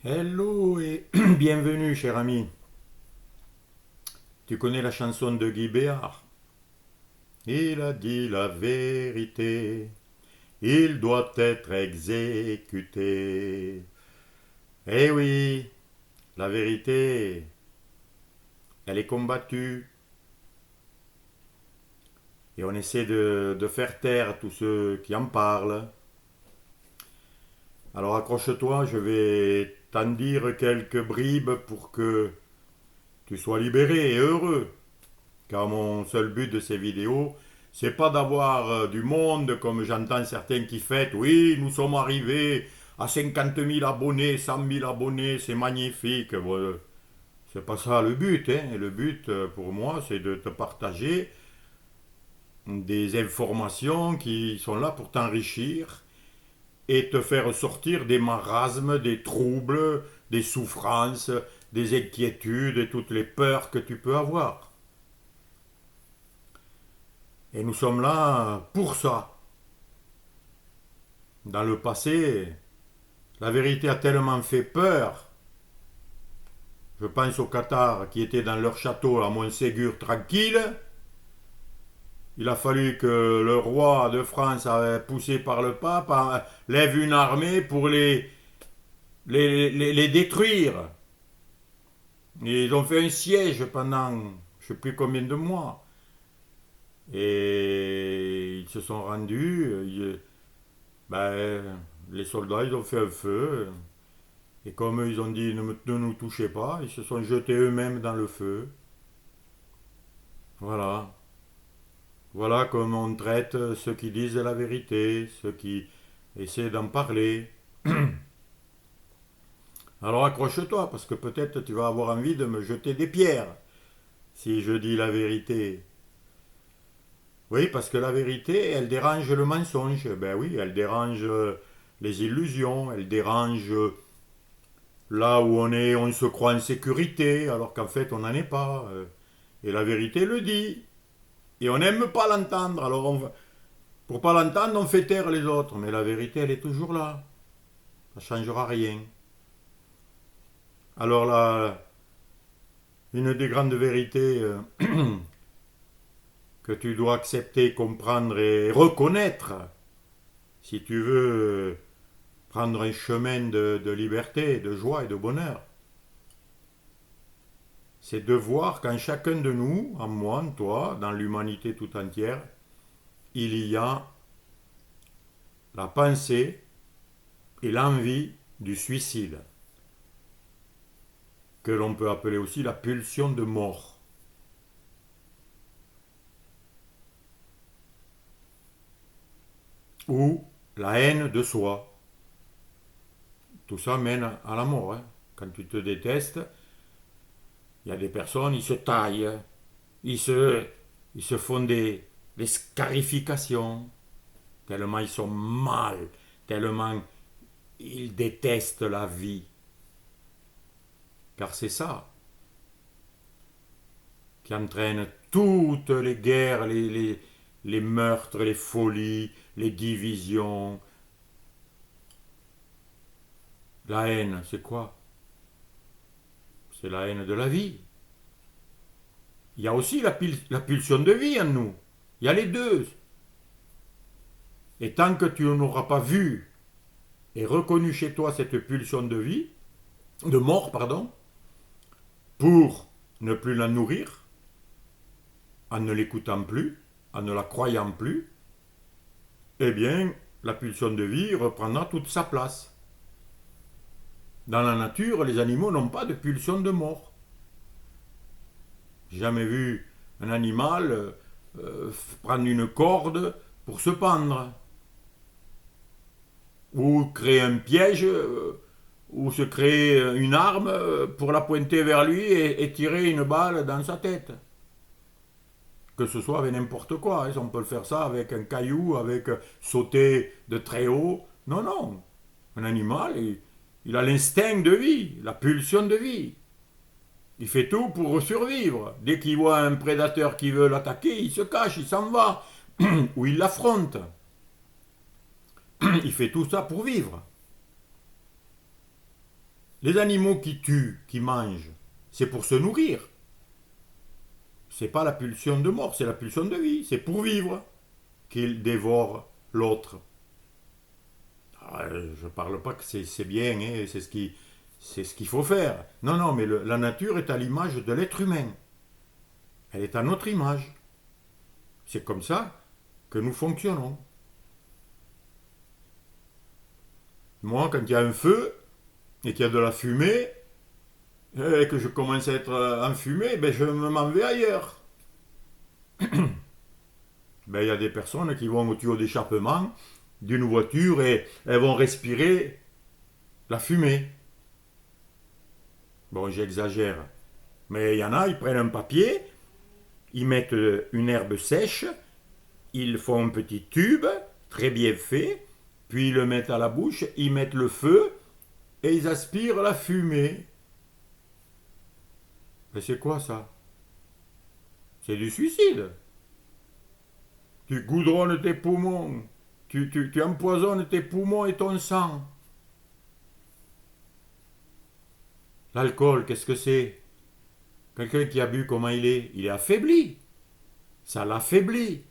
Hello et bienvenue, cher ami. Tu connais la chanson de Guy Béard? Il a dit la vérité, il doit être exécuté. Eh oui, la vérité, elle est combattue. Et on essaie de faire taire tous ceux qui en parlent. Alors accroche-toi, je vais t'en dire quelques bribes pour que tu sois libéré et heureux. Car mon seul but de ces vidéos, c'est pas d'avoir du monde comme j'entends certains qui fêtent. Oui, nous sommes arrivés à 50 000 abonnés, 100 000 abonnés, c'est magnifique. Bon, c'est pas ça le but. Hein. Le but pour moi, c'est de te partager des informations qui sont là pour t'enrichir et te faire sortir des marasmes, des troubles, des souffrances, des inquiétudes et toutes les peurs que tu peux avoir. Et nous sommes là pour ça. Dans le passé, la vérité a tellement fait peur. Je pense aux Qatars qui étaient dans leur château à Montségur tranquille. Il a fallu que le roi de France, poussé par le pape, lève une armée pour les détruire. Et ils ont fait un siège pendant je ne sais plus combien de mois. Et ils se sont rendus. Les soldats, ils ont fait un feu. Et comme ils ont dit ne nous touchez pas, ils se sont jetés eux-mêmes dans le feu. Voilà. Voilà comment on traite ceux qui disent la vérité, ceux qui essaient d'en parler. Alors accroche-toi, parce que peut-être tu vas avoir envie de me jeter des pierres si je dis la vérité. Oui, parce que la vérité, elle dérange le mensonge. Ben oui, elle dérange les illusions, elle dérange là où on se croit en sécurité, alors qu'en fait on n'en est pas. Et la vérité le dit. Et on n'aime pas l'entendre. Alors pour pas l'entendre, on fait taire les autres. Mais la vérité, elle est toujours là. Ça ne changera rien. Alors là, une des grandes vérités que tu dois accepter, comprendre et reconnaître, si tu veux prendre un chemin de liberté, de joie et de bonheur, c'est de voir qu'en chacun de nous, en moi, en toi, dans l'humanité tout entière, il y a la pensée et l'envie du suicide, que l'on peut appeler aussi la pulsion de mort. Ou la haine de soi. Tout ça mène à la mort. Hein. Quand tu te détestes, il y a des personnes, ils se taillent, ils se, ils se font des scarifications, tellement ils sont mal, tellement ils détestent la vie. Car c'est ça qui entraîne toutes les guerres, les meurtres, les folies, les divisions. La haine, c'est quoi? C'est la haine de la vie. Il y a aussi la pulsion de vie en nous. Il y a les deux. Et tant que tu n'auras pas vu et reconnu chez toi cette pulsion de vie, de mort, pardon, pour ne plus la nourrir, en ne l'écoutant plus, en ne la croyant plus, eh bien, la pulsion de vie reprendra toute sa place. Dans la nature, les animaux n'ont pas de pulsion de mort. J'ai jamais vu un animal prendre une corde pour se pendre. Ou créer un piège, ou se créer une arme pour la pointer vers lui et tirer une balle dans sa tête. Que ce soit avec n'importe quoi. Hein. On peut le faire ça avec un caillou, avec sauter de très haut. Non, non. Un animal, il a l'instinct de vie, la pulsion de vie. Il fait tout pour survivre. Dès qu'il voit un prédateur qui veut l'attaquer, il se cache, il s'en va. Ou il l'affronte. Il fait tout ça pour vivre. Les animaux qui tuent, qui mangent, c'est pour se nourrir. C'est pas la pulsion de mort, c'est la pulsion de vie. C'est pour vivre qu'ils dévorent l'autre. Je parle pas que c'est bien, hein, c'est ce qu'il faut faire. Non, non, mais la nature est à l'image de l'être humain. Elle est à notre image. C'est comme ça que nous fonctionnons. Moi, quand il y a un feu et qu'il y a de la fumée, et que je commence à être enfumé, ben je m'en vais ailleurs. Ben, il y a des personnes qui vont au tuyau d'échappement d'une voiture et elles vont respirer la fumée. Bon, j'exagère. Mais il y en a, ils prennent un papier, ils mettent une herbe sèche, ils font un petit tube, très bien fait, puis ils le mettent à la bouche, ils mettent le feu et ils aspirent la fumée. Mais c'est quoi ça? C'est du suicide. Tu goudronnes tes poumons, tu empoisonnes tes poumons et ton sang. L'alcool, qu'est-ce que c'est? Quelqu'un qui a bu, comment il est? Il est affaibli. Ça l'affaiblit.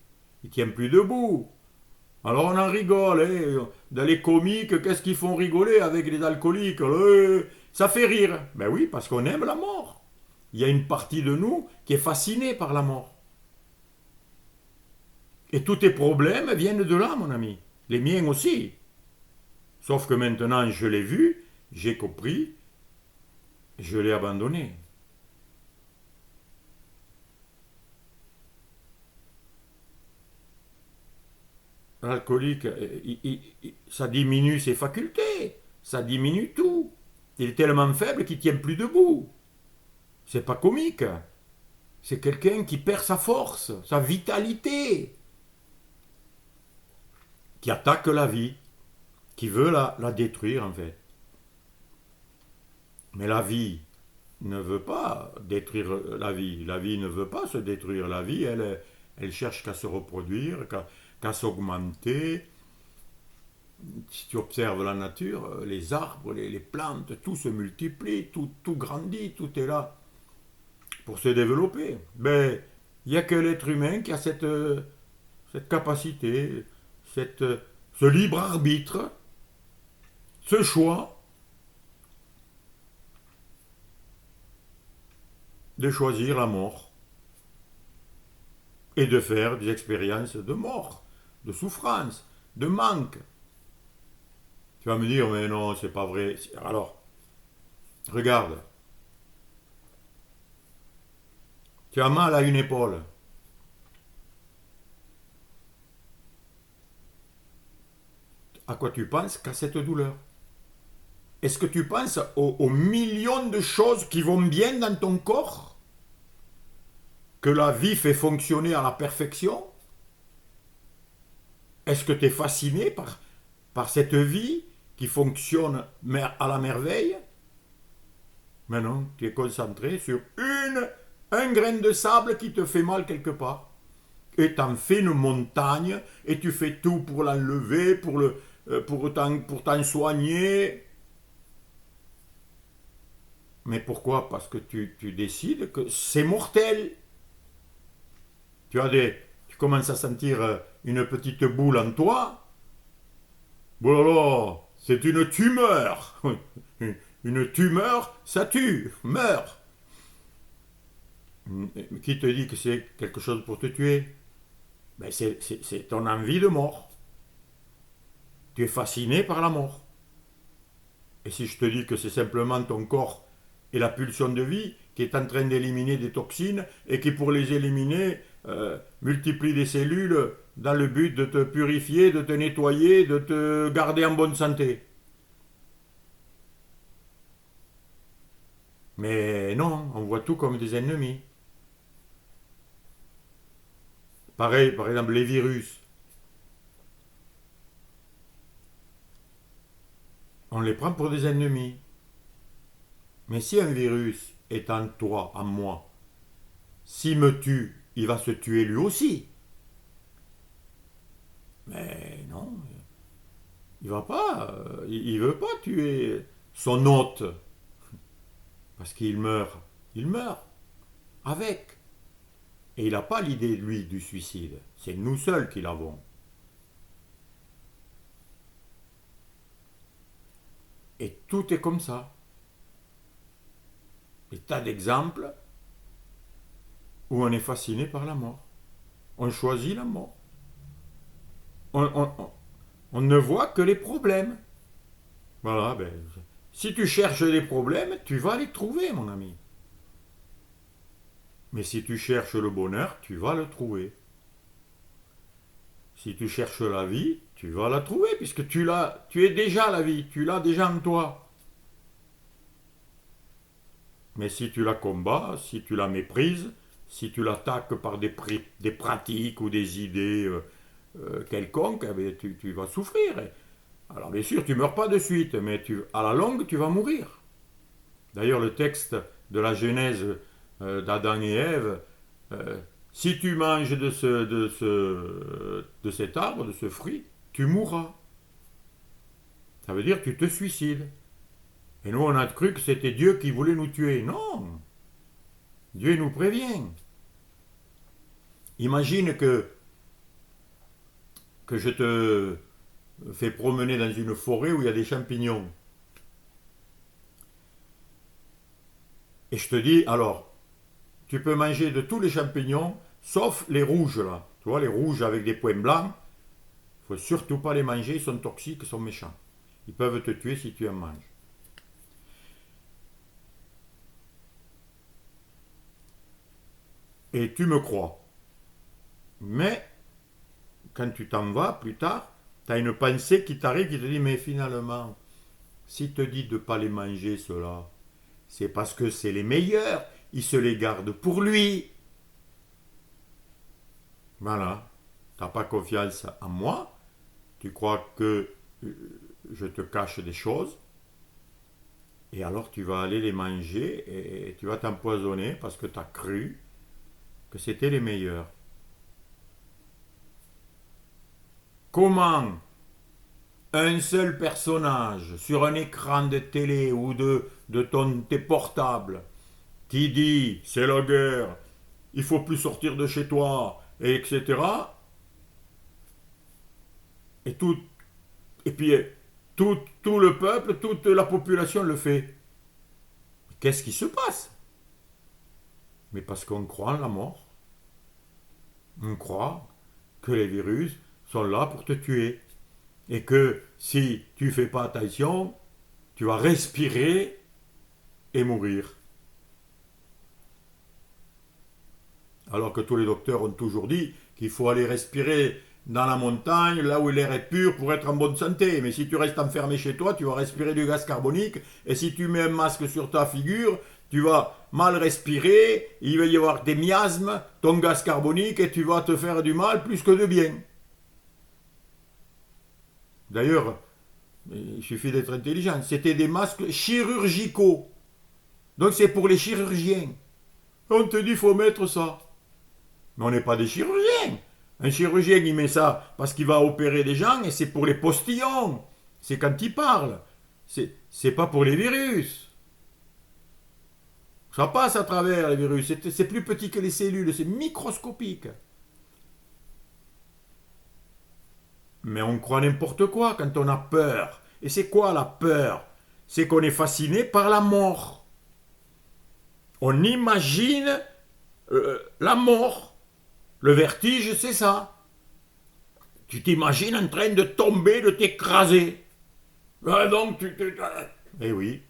Il tient plus debout. Alors on en rigole. Hein. Dans les comiques, qu'est-ce qu'ils font rigoler avec les alcooliques? Ça fait rire. Ben oui, parce qu'on aime la mort. Il y a une partie de nous qui est fascinée par la mort. Et tous tes problèmes viennent de là, mon ami. Les miens aussi. Sauf que maintenant, je l'ai vu, j'ai compris, je l'ai abandonné. L'alcoolique, ça diminue ses facultés, ça diminue tout. Il est tellement faible qu'il ne tient plus debout. C'est pas comique. C'est quelqu'un qui perd sa force, sa vitalité, qui attaque la vie, qui veut la détruire en fait. Mais la vie ne veut pas détruire la vie. La vie ne veut pas se détruire. La vie, elle cherche qu'à se reproduire, qu'à s'augmenter. Si tu observes la nature, les arbres, les plantes, tout se multiplie, tout grandit, tout est là pour se développer. Mais il n'y a que l'être humain qui a cette capacité, ce libre arbitre, ce choix de choisir la mort et de faire des expériences de mort, de souffrance, de manque. Tu vas me dire, mais non, c'est pas vrai. Alors, regarde, tu as mal à une épaule. À quoi tu penses qu'à cette douleur? Est-ce que tu penses aux millions de choses qui vont bien dans ton corps? Que la vie fait fonctionner à la perfection? Est-ce que tu es fasciné par cette vie qui fonctionne à la merveille? Mais non, tu es concentré sur un grain de sable qui te fait mal quelque part. Et t'en fais une montagne, et tu fais tout pour l'enlever, pour t'en soigner. Mais pourquoi? Parce que tu décides que c'est mortel. Tu commences à sentir une petite boule en toi. Voilà, c'est une tumeur. Une tumeur, ça tue, meurt. Qui te dit que c'est quelque chose pour te tuer? Ben c'est ton envie de mort. Tu es fasciné par la mort. Et si je te dis que c'est simplement ton corps et la pulsion de vie qui est en train d'éliminer des toxines et qui, pour les éliminer, multiplie des cellules dans le but de te purifier, de te nettoyer, de te garder en bonne santé. Mais non, on voit tout comme des ennemis. Pareil, par exemple, les virus. On les prend pour des ennemis. Mais si un virus est en toi, en moi, s'il me tue, il va se tuer lui aussi. Mais non, il va pas, il veut pas tuer son hôte. Parce qu'il meurt. Il meurt. Avec. Et il n'a pas l'idée, lui, du suicide. C'est nous seuls qui l'avons. Et tout est comme ça. Des tas d'exemples où on est fasciné par la mort. On choisit la mort. On ne voit que les problèmes. Voilà, ben, si tu cherches des problèmes, tu vas les trouver, mon ami. Mais si tu cherches le bonheur, tu vas le trouver. Si tu cherches la vie, tu vas la trouver, puisque tu es déjà la vie, tu l'as déjà en toi. Mais si tu la combats, si tu la méprises, si tu l'attaques par des pratiques ou des idées quelconques, eh bien, tu vas souffrir. Alors bien sûr, tu ne meurs pas de suite, mais à la longue, tu vas mourir. D'ailleurs, le texte de la Genèse d'Adam et Ève, si tu manges de cet arbre, de ce fruit, tu mourras. Ça veut dire que tu te suicides. Et nous, on a cru que c'était Dieu qui voulait nous tuer. Non. Dieu nous prévient. Imagine que je te fais promener dans une forêt où il y a des champignons. Et je te dis, alors, tu peux manger de tous les champignons, sauf les rouges là. Tu vois, les rouges avec des points blancs, il ne faut surtout pas les manger, ils sont toxiques, ils sont méchants. Ils peuvent te tuer si tu en manges. Et tu me crois. Mais, quand tu t'en vas plus tard, tu as une pensée qui t'arrive qui te dit, mais finalement, si te dit de ne pas les manger, ceux-là, c'est parce que c'est les meilleurs, il se les garde pour lui. Voilà. Tu n'as pas confiance en moi, tu crois que je te cache des choses, et alors tu vas aller les manger et tu vas t'empoisonner parce que tu as cru que c'était les meilleurs. Comment un seul personnage sur un écran de télé ou tes portables qui dit c'est la guerre, il faut plus sortir de chez toi, etc. Et puis tout le peuple, toute la population le fait. Qu'est-ce qui se passe? Mais parce qu'on croit en la mort. On croit que les virus sont là pour te tuer. Et que si tu ne fais pas attention, tu vas respirer et mourir. Alors que tous les docteurs ont toujours dit qu'il faut aller respirer dans la montagne, là où l'air est pur, pour être en bonne santé. Mais si tu restes enfermé chez toi, tu vas respirer du gaz carbonique. Et si tu mets un masque sur ta figure, tu vas mal respirer, il va y avoir des miasmes, ton gaz carbonique, et tu vas te faire du mal plus que de bien. D'ailleurs, il suffit d'être intelligent, c'était des masques chirurgicaux. Donc c'est pour les chirurgiens. On te dit qu'il faut mettre ça. Mais on n'est pas des chirurgiens. Un chirurgien, il met ça parce qu'il va opérer des gens et c'est pour les postillons. C'est quand il parle. C'est pas pour les virus. Ça passe à travers les virus. C'est plus petit que les cellules. C'est microscopique. Mais on croit n'importe quoi quand on a peur. Et c'est quoi la peur? C'est qu'on est fasciné par la mort. On imagine la mort. Le vertige, c'est ça. Tu t'imagines en train de tomber, de t'écraser. Ah donc Eh oui.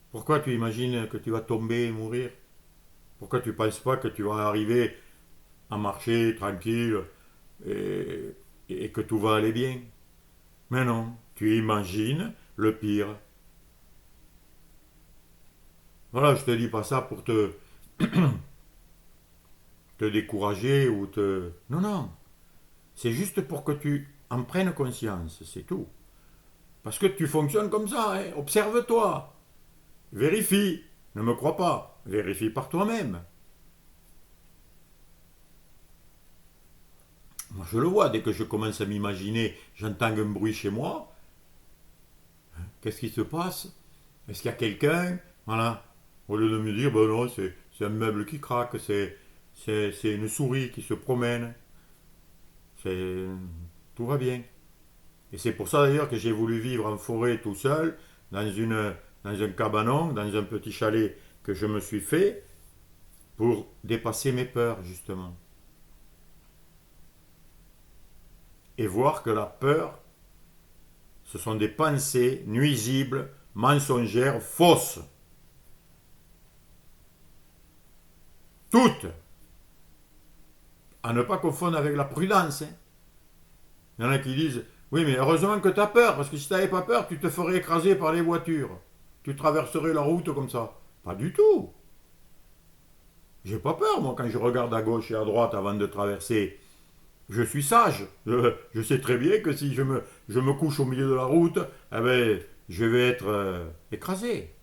Pourquoi tu imagines que tu vas tomber et mourir? Pourquoi tu ne penses pas que tu vas arriver à marcher tranquille et que tout va aller bien? Mais non, tu imagines le pire. Voilà, je te dis pas ça pour te décourager ou te... Non, non. C'est juste pour que tu en prennes conscience, c'est tout. Parce que tu fonctionnes comme ça, hein. Observe-toi. Vérifie. Ne me crois pas. Vérifie par toi-même. Moi, je le vois, dès que je commence à m'imaginer, j'entends un bruit chez moi. Qu'est-ce qui se passe? Est-ce qu'il y a quelqu'un? Voilà. Au lieu de me dire, ben non, c'est un meuble qui craque, c'est une souris qui se promène, c'est, tout va bien. Et c'est pour ça d'ailleurs que j'ai voulu vivre en forêt tout seul, dans un cabanon, dans un petit chalet que je me suis fait, pour dépasser mes peurs, justement. Et voir que la peur, ce sont des pensées nuisibles, mensongères, fausses. Toutes. À ne pas confondre avec la prudence, hein. Il y en a qui disent, oui, mais heureusement que tu as peur, parce que si tu n'avais pas peur, tu te ferais écraser par les voitures. Tu traverserais la route comme ça. Pas du tout. J'ai pas peur, moi, quand je regarde à gauche et à droite avant de traverser. Je suis sage. Je sais très bien que si je me couche au milieu de la route, eh ben, je vais être écrasé.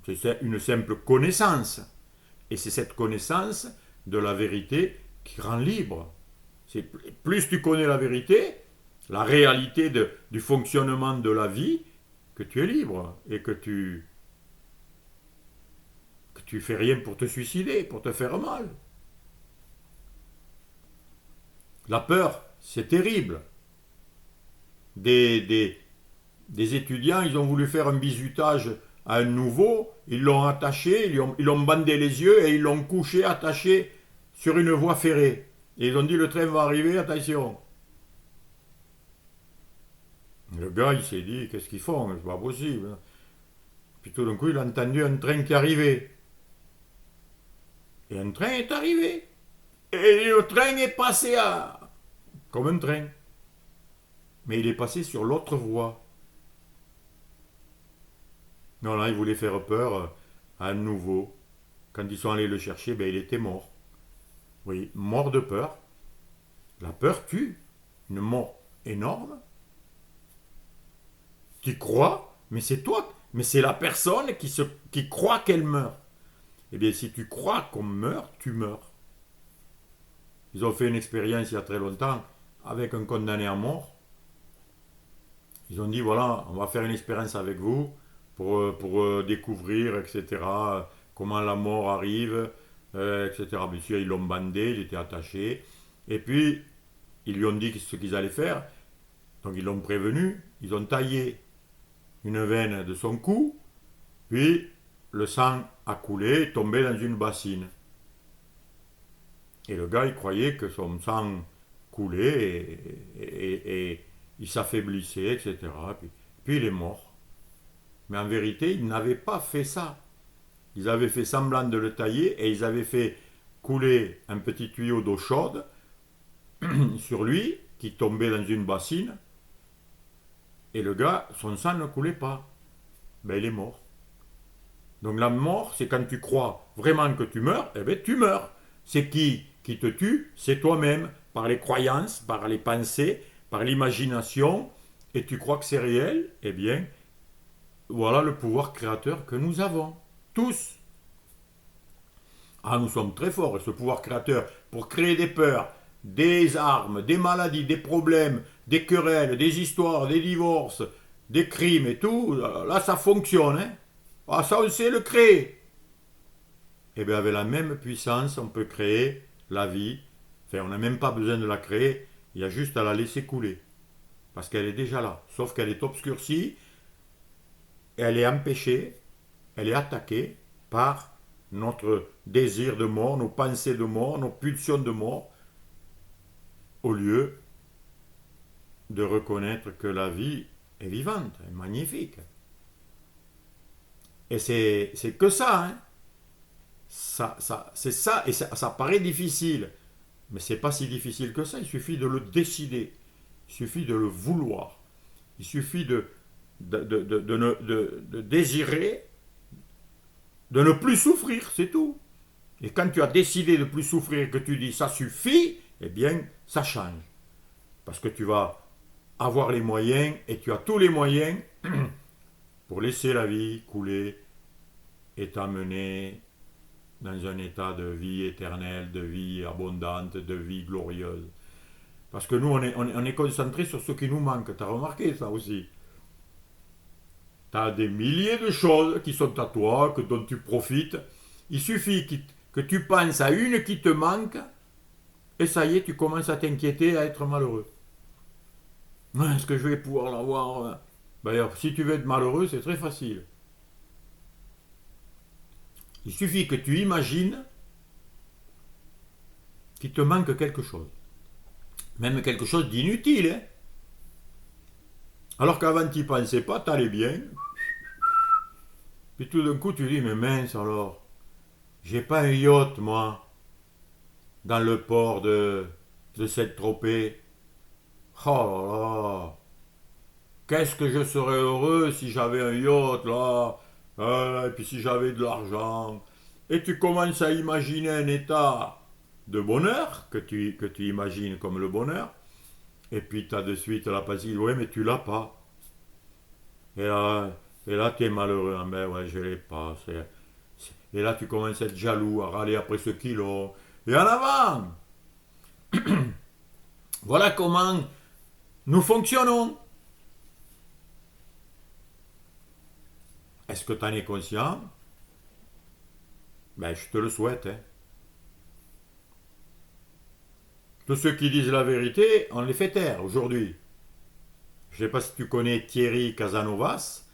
C'est une simple connaissance. Et c'est cette connaissance de la vérité qui rend libre. C'est plus tu connais la vérité, la réalité du fonctionnement de la vie, que tu es libre et que tu fais rien pour te suicider, pour te faire mal. La peur, c'est terrible. Des, des, des étudiants, ils ont voulu faire un bizutage à un nouveau, ils l'ont attaché, ils l'ont bandé les yeux et ils l'ont couché, attaché sur une voie ferrée. Et ils ont dit le train va arriver, attention. Le gars, il s'est dit, qu'est-ce qu'ils font? C'est pas possible. Puis tout d'un coup, il a entendu un train qui arrivait. Et un train est arrivé. Et le train est passé comme un train. Mais il est passé sur l'autre voie. Non, là, il voulait faire peur à un nouveau. Quand ils sont allés le chercher, ben, il était mort. Oui, mort de peur. La peur tue. Une mort énorme. Tu crois, mais c'est toi. Mais c'est la personne qui croit qu'elle meurt. Eh bien, si tu crois qu'on meurt, tu meurs. Ils ont fait une expérience il y a très longtemps avec un condamné à mort. Ils ont dit, voilà, on va faire une expérience avec vous pour découvrir, etc., comment la mort arrive, etc. Bien sûr, ils l'ont bandé, il était attaché. Et puis, ils lui ont dit ce qu'ils allaient faire. Donc, ils l'ont prévenu. Ils ont taillé une veine de son cou. Puis, le sang a coulé, est tombé dans une bassine. Et le gars, il croyait que son sang coulait et il s'affaiblissait, etc. Puis il est mort. Mais en vérité, ils n'avaient pas fait ça. Ils avaient fait semblant de le tailler et ils avaient fait couler un petit tuyau d'eau chaude sur lui qui tombait dans une bassine. Et le gars, son sang ne coulait pas. Ben, il est mort. Donc la mort, c'est quand tu crois vraiment que tu meurs, eh bien tu meurs. C'est qui te tue? C'est toi-même, par les croyances, par les pensées, par l'imagination, et tu crois que c'est réel, eh bien, voilà le pouvoir créateur que nous avons. Tous. Ah, nous sommes très forts, et ce pouvoir créateur, pour créer des peurs, des armes, des maladies, des problèmes, des querelles, des histoires, des divorces, des crimes et tout, là ça fonctionne, hein. Ah, ça on sait le créer. Et bien avec la même puissance, on peut créer la vie. Enfin, on n'a même pas besoin de la créer, il y a juste à la laisser couler. Parce qu'elle est déjà là. Sauf qu'elle est obscurcie, elle est empêchée, elle est attaquée par notre désir de mort, nos pensées de mort, nos pulsions de mort, au lieu de reconnaître que la vie est vivante, est magnifique. Et c'est que ça, hein. C'est ça, et ça paraît difficile. Mais c'est pas si difficile que ça, il suffit de le décider. Il suffit de le vouloir. Il suffit de désirer, de ne plus souffrir, c'est tout. Et quand tu as décidé de ne plus souffrir, que tu dis ça suffit, eh bien, ça change. Parce que tu vas avoir les moyens, et tu as tous les moyens pour laisser la vie couler et t'amener dans un état de vie éternelle, de vie abondante, de vie glorieuse. Parce que nous, on est concentré sur ce qui nous manque. Tu as remarqué ça aussi? Tu as des milliers de choses qui sont à toi, dont tu profites. Il suffit que tu penses à une qui te manque, et ça y est, tu commences à t'inquiéter, à être malheureux. Est-ce que je vais pouvoir l'avoir? D'ailleurs, si tu veux être malheureux, c'est très facile. Il suffit que tu imagines qu'il te manque quelque chose. Même quelque chose d'inutile. Hein. Alors qu'avant, tu n'y pensais pas, tu allais bien. Puis tout d'un coup, tu dis, mais mince alors, j'ai pas un yacht, moi, dans le port de Saint-Tropez. Oh là là, qu'est-ce que je serais heureux si j'avais un yacht, là. Et puis si j'avais de l'argent. Et tu commences à imaginer un état de bonheur, que tu imagines comme le bonheur. Et puis tu as de suite la pensée, ouais, mais tu l'as pas. Et là tu es malheureux. Ah, ben ouais, je l'ai pas. Et là, tu commences à être jaloux, à râler après ce qu'ils ont. Et en avant. Voilà comment nous fonctionnons. Est-ce que tu en es conscient? Ben, je te le souhaite. Hein. Tous ceux qui disent la vérité, on les fait taire aujourd'hui. Je ne sais pas si tu connais Thierry Casanovas.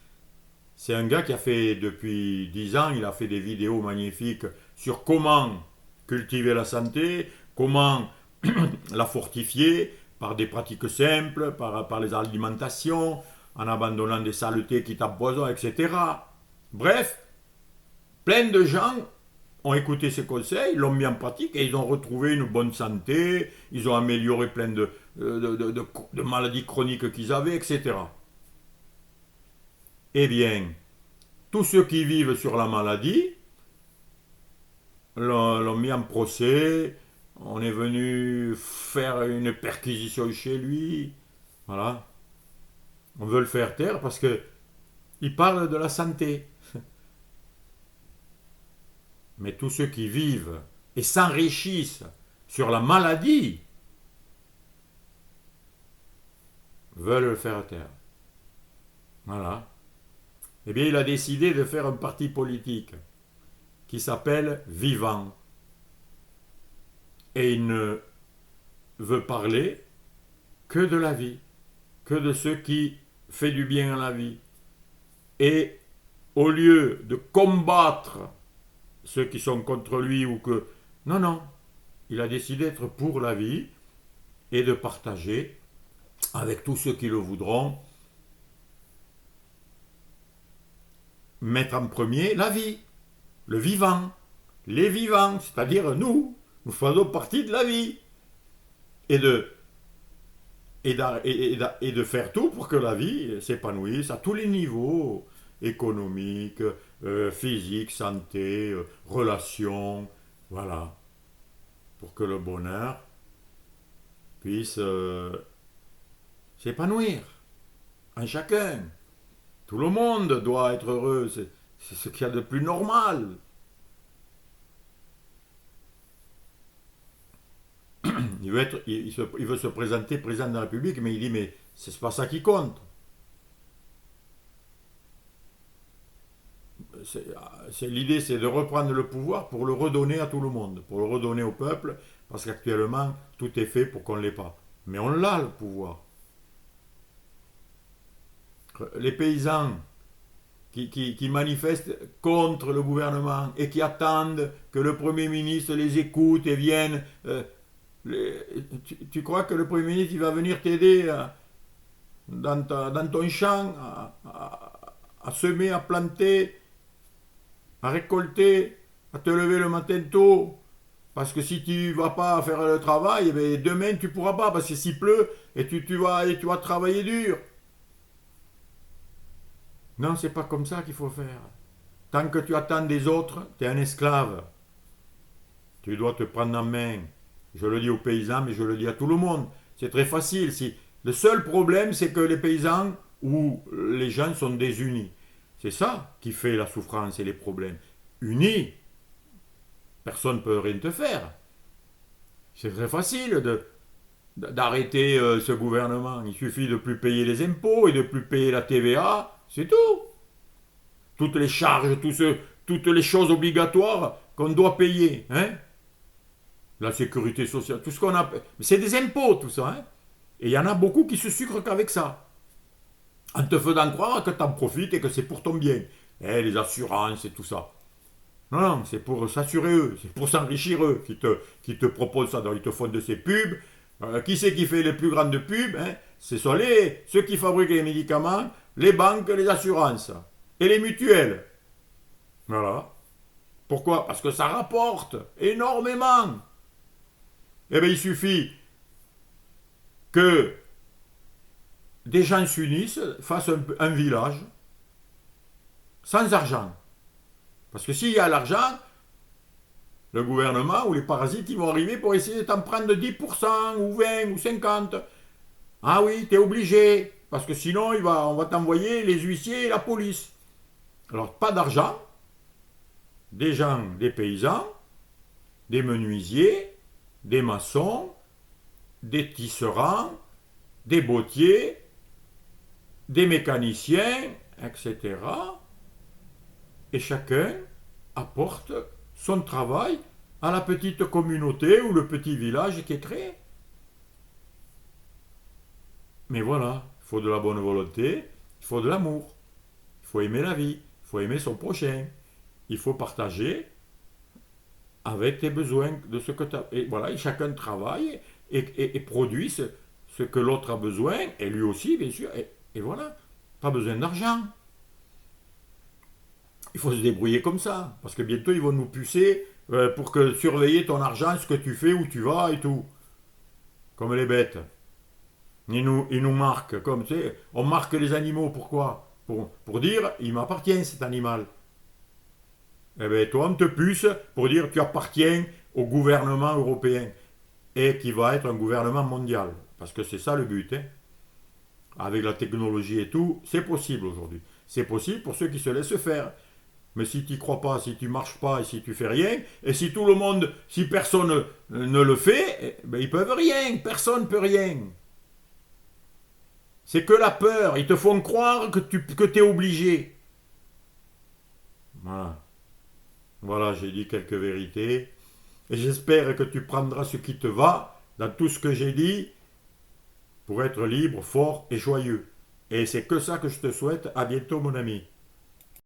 C'est un gars qui a fait depuis 10 ans, il a fait des vidéos magnifiques sur comment cultiver la santé, comment la fortifier par des pratiques simples, par les alimentations, en abandonnant des saletés qui t'empoisonnent, etc. Bref, plein de gens ont écouté ces conseils, l'ont mis en pratique et ils ont retrouvé une bonne santé, ils ont amélioré plein de maladies chroniques qu'ils avaient, etc. Eh bien, tous ceux qui vivent sur la maladie l'ont mis en procès, on est venu faire une perquisition chez lui, voilà. On veut le faire taire parce que il parle de la santé. Mais tous ceux qui vivent et s'enrichissent sur la maladie veulent le faire taire. Voilà. Eh bien, il a décidé de faire un parti politique qui s'appelle Vivant. Et il ne veut parler que de la vie, que de ce qui fait du bien à la vie. Et au lieu de combattre ceux qui sont contre lui ou que... Non, non, il a décidé d'être pour la vie et de partager avec tous ceux qui le voudront, mettre en premier la vie, le vivant, les vivants, c'est-à-dire nous. Nous faisons partie de la vie. Et de faire tout pour que la vie s'épanouisse à tous les niveaux, économiques, physiques, santé, relations, voilà, pour que le bonheur puisse s'épanouir en chacun. Tout le monde doit être heureux, c'est ce qu'il y a de plus normal. Il veut se présenter président de la République, mais il dit mais c'est pas ça qui compte. L'idée, c'est de reprendre le pouvoir pour le redonner à tout le monde, pour le redonner au peuple, parce qu'actuellement, tout est fait pour qu'on ne l'ait pas. Mais on l'a, le pouvoir. Les paysans qui manifestent contre le gouvernement et qui attendent que le Premier ministre les écoute et vienne... tu crois que le Premier ministre il va venir t'aider dans ton champ à semer, à planter, à récolter, à te lever le matin tôt. Parce que si tu ne vas pas faire le travail, eh demain tu ne pourras pas, parce que s'il pleut, et tu vas travailler dur. Non, c'est pas comme ça qu'il faut faire. Tant que tu attends des autres, tu es un esclave. Tu dois te prendre en main. Je le dis aux paysans, mais je le dis à tout le monde. C'est très facile. Le seul problème, c'est que les paysans ou les gens sont désunis. C'est ça qui fait la souffrance et les problèmes. Unis, personne ne peut rien te faire. C'est très facile d'arrêter ce gouvernement. Il suffit de ne plus payer les impôts et de ne plus payer la TVA. C'est tout. toutes les charges, toutes les choses obligatoires qu'on doit payer. Hein? La sécurité sociale, tout ce qu'on a. C'est des impôts, tout ça. Hein? Et il y en a beaucoup qui se sucrent qu'avec ça. En te faisant croire que tu en profites et que c'est pour ton bien. Les assurances et tout ça. Non, non, c'est pour s'assurer eux, c'est pour s'enrichir eux qui te proposent ça. Donc ils te font de ces pubs. Qui c'est qui fait les plus grandes pubs? Hein? Ce sont ceux qui fabriquent les médicaments, les banques, les assurances et les mutuelles. Voilà. Pourquoi? Parce que ça rapporte énormément. Eh bien, il suffit que des gens s'unissent, fassent un village, sans argent. Parce que s'il y a l'argent, le gouvernement ou les parasites, ils vont arriver pour essayer de t'en prendre 10% ou 20 ou 50. Ah oui, t'es obligé. Parce que sinon, on va t'envoyer les huissiers et la police. Alors, pas d'argent. Des gens, des paysans, des menuisiers, des maçons, des tisserands, des bottiers, des mécaniciens, etc. Et chacun apporte son travail à la petite communauté ou le petit village qui est créé. Mais voilà, il faut de la bonne volonté, il faut de l'amour, il faut aimer la vie, il faut aimer son prochain, il faut partager avec tes besoins de ce que tu as. Et voilà, et chacun travaille et produit ce que l'autre a besoin, et lui aussi, bien sûr, et voilà, pas besoin d'argent. Il faut se débrouiller comme ça, parce que bientôt ils vont nous pucer pour surveiller ton argent, ce que tu fais, où tu vas et tout. Comme les bêtes. Ils nous marquent, comme tu sais, on marque les animaux, pourquoi? Pour dire, il m'appartient cet animal. Eh bien, toi, on te puce pour dire, tu appartiens au gouvernement européen, et qui va être un gouvernement mondial. Parce que c'est ça le but. Hein. Avec la technologie et tout, c'est possible aujourd'hui. C'est possible pour ceux qui se laissent faire. Mais si tu n'y crois pas, si tu marches pas et si tu fais rien, et si tout le monde, si personne ne le fait, ben ils peuvent rien, personne ne peut rien. C'est que la peur, ils te font croire que tu es obligé. Voilà. Voilà, j'ai dit quelques vérités. Et j'espère que tu prendras ce qui te va dans tout ce que j'ai dit pour être libre, fort et joyeux. Et c'est que ça que je te souhaite. À bientôt, mon ami.